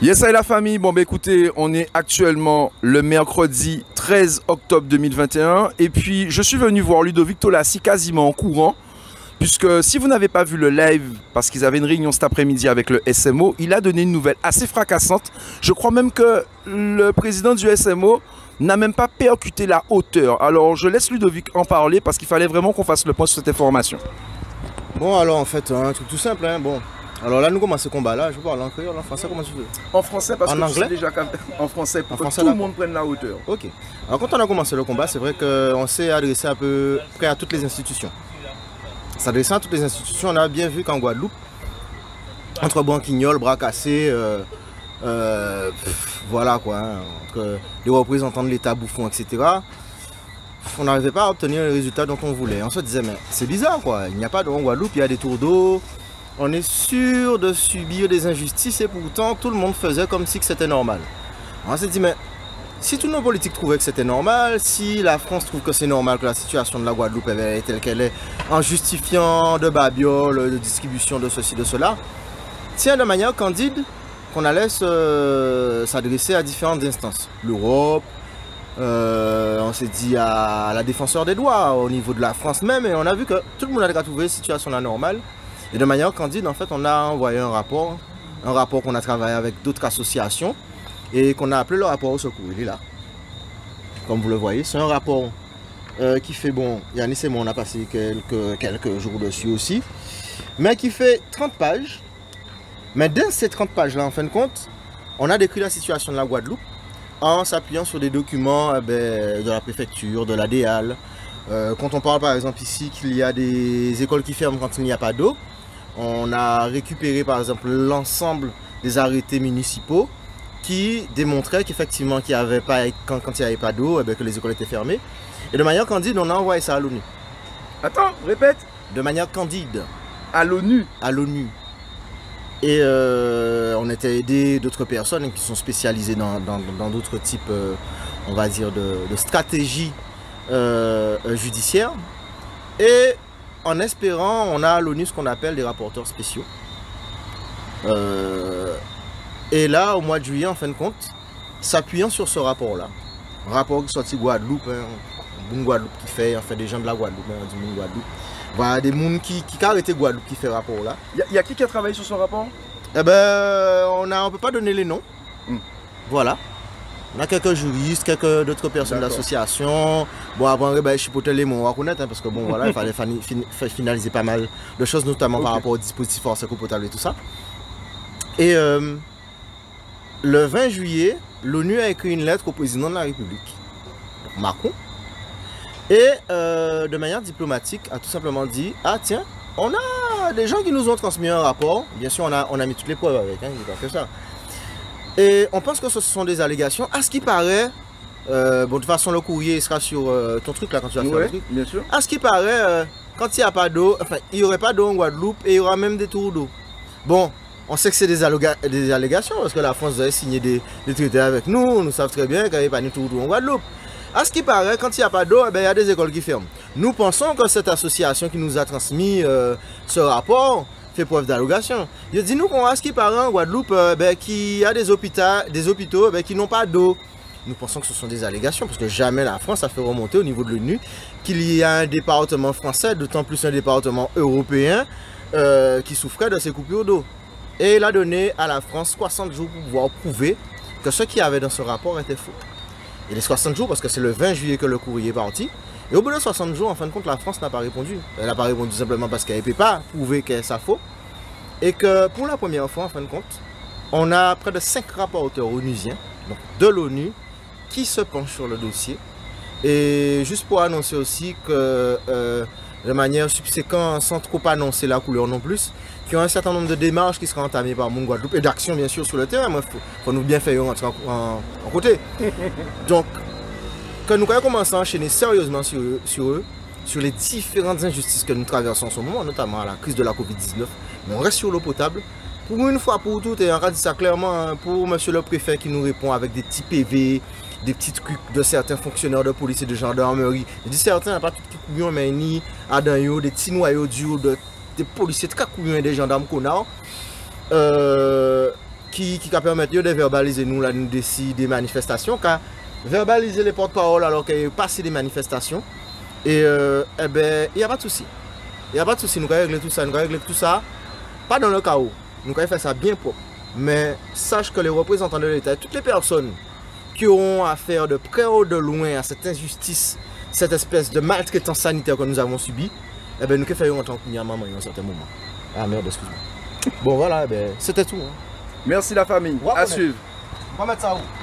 Yes, salut la famille. Bon, bah écoutez, on est actuellement le mercredi 13 octobre 2021. Et puis, je suis venu voir Ludovic Tolassi quasiment en courant. Puisque si vous n'avez pas vu le live, parce qu'ils avaient une réunion cet après-midi avec le SMO, il a donné une nouvelle assez fracassante. Je crois même que le président du SMO n'a même pas percuté la hauteur. Alors, je laisse Ludovic en parler parce qu'il fallait vraiment qu'on fasse le point sur cette information. Bon, alors en fait, un truc tout simple, hein, bon. Alors là, nous commençons ce combat-là. Je parle en créole, en français, comment tu veux? En français, parce en que anglais? je sais déjà qu'en français, pour en que français, tout le d'accord. monde prenne la hauteur. Ok. Alors quand on a commencé le combat, c'est vrai qu'on s'est adressé à peu près à toutes les institutions. S'adressant à toutes les institutions, on a bien vu qu'en Guadeloupe, entre Branquignol, bras cassés, voilà quoi, hein, entre les représentants de l'État bouffon, etc., on n'arrivait pas à obtenir le résultat dont on voulait. On se disait, mais c'est bizarre quoi, il n'y a pas d'eau en Guadeloupe, il y a des tours d'eau, on est sûr de subir des injustices et pourtant tout le monde faisait comme si c'était normal. On s'est dit, mais si tous nos politiques trouvaient que c'était normal, si la France trouve que c'est normal que la situation de la Guadeloupe est telle qu'elle est, en justifiant de babioles, de distribution de ceci, de cela, tiens de manière candide qu'on allait s'adresser à différentes instances. L'Europe, on s'est dit à la défenseur des droits au niveau de la France même, et on a vu que tout le monde avait trouvé la situation là normale. Et de manière candide, en fait, on a envoyé un rapport qu'on a travaillé avec d'autres associations et qu'on a appelé le rapport au secours. Il est là, comme vous le voyez. C'est un rapport qui fait, bon, Yannis et moi, on a passé quelques jours dessus aussi, mais qui fait 30 pages. Mais dans ces 30 pages-là, en fin de compte, on a décrit la situation de la Guadeloupe en s'appuyant sur des documents de la préfecture, de la DEAL. Quand on parle par exemple ici qu'il y a des écoles qui ferment quand il n'y a pas d'eau, on a récupéré par exemple l'ensemble des arrêtés municipaux qui démontraient qu'effectivement quand il n'y avait pas d'eau, que les écoles étaient fermées. Et de manière candide, on a envoyé ça à l'ONU. Attends, répète. De manière candide. À l'ONU. À l'ONU. Et on était aidé d'autres personnes qui sont spécialisées dans d'autres types, on va dire, de stratégies judiciaires. Et en espérant, on a à l'ONU ce qu'on appelle des rapporteurs spéciaux. Et là, au mois de juillet, en fin de compte, s'appuyant sur ce rapport-là, rapport qui sorti Guadeloupe, hein, Guadeloupe qui fait, en fait, des gens de la Guadeloupe, hein, du monde Guadeloupe. Voilà, des gens qui arrêté Guadeloupe qui fait rapport là. Il y a qui a travaillé sur ce rapport? Eh ben, on ne peut pas donner les noms. Voilà. On a quelques juristes, quelques d'autres personnes d'association. Bon, après, je suis les mots, on va connaître, hein, parce que bon, voilà, il fallait finaliser pas mal de choses, notamment par rapport au dispositif force potable et tout ça. Et le 20 juillet, l'ONU a écrit une lettre au président de la République, Macron, et de manière diplomatique, a tout simplement dit, ah tiens, on a des gens qui nous ont transmis un rapport. Bien sûr, on a mis toutes les preuves avec, hein, il n'y a pas que ça. Et on pense que ce sont des allégations. À ce qui paraît, bon, de toute façon, le courrier sera sur ton truc là quand tu vas faire le truc. Bien sûr. À ce qui paraît, quand il n'y a pas d'eau, enfin, il n'y aurait pas d'eau en Guadeloupe et il y aura même des tours d'eau. Bon, on sait que c'est des allégations parce que la France avait signé des traités avec nous. Nous savons très bien qu'il n'y avait pas de tours d'eau en Guadeloupe. À ce qui paraît, quand il n'y a pas d'eau, il y a des écoles qui ferment. Nous pensons que cette association qui nous a transmis ce rapport fait preuve d'allégation. Je dis nous qu'à ce qui paraît en Guadeloupe, qu'il y a des hôpitaux qui n'ont pas d'eau. Nous pensons que ce sont des allégations parce que jamais la France a fait remonter au niveau de l'ONU qu'il y a un département français, d'autant plus un département européen qui souffrait de ces coupures d'eau. Et il a donné à la France 60 jours pour pouvoir prouver que ce qu'il y avait dans ce rapport était faux. Et les 60 jours, parce que c'est le 20 juillet que le courrier est parti. Et au bout de 60 jours, en fin de compte, la France n'a pas répondu. Elle n'a pas répondu simplement parce qu'elle ne peut pas prouver que c'est faux. Et que pour la première fois, en fin de compte, on a près de 5 rapporteurs onusiens, donc de l'ONU, qui se penchent sur le dossier. Et juste pour annoncer aussi que de manière subséquente, sans trop annoncer la couleur non plus, qu'il y a un certain nombre de démarches qui seront entamées par Moun Guadeloupe et d'actions bien sûr sur le terrain, mais il faut nous bien faire rentrer en côté. Donc, que nous allons commencer à enchaîner sérieusement sur eux, sur les différentes injustices que nous traversons en ce moment, notamment la crise de la Covid-19, mais on reste sur l'eau potable. Pour une fois pour toutes, et on a dit ça clairement pour monsieur le préfet qui nous répond avec des petits PV, des petits trucs de certains fonctionnaires de police et de gendarmerie. Je dis certains, pas tout qui couillons, mais ni à des petits noyaux durs des policiers très couillons et des gendarmes connards. qui permettent de verbaliser nous, là, nous décider des manifestations, car verbaliser les porte-parole alors qu'il y a passé des manifestations, et eh ben, il n'y a pas de souci. Il n'y a pas de souci, nous allons régler tout ça, pas dans le chaos, nous allons faire ça bien propre. Mais sache que les représentants de l'État, toutes les personnes qui auront affaire de près ou de loin à cette injustice, cette espèce de maltraitance sanitaire que nous avons subi, eh ben, nous que faisons en tant que maman à un certain moment. Ah merde, excuse-moi. Bon voilà, eh ben, c'était tout. Hein. Merci la famille. À suivre. On va mettre ça où?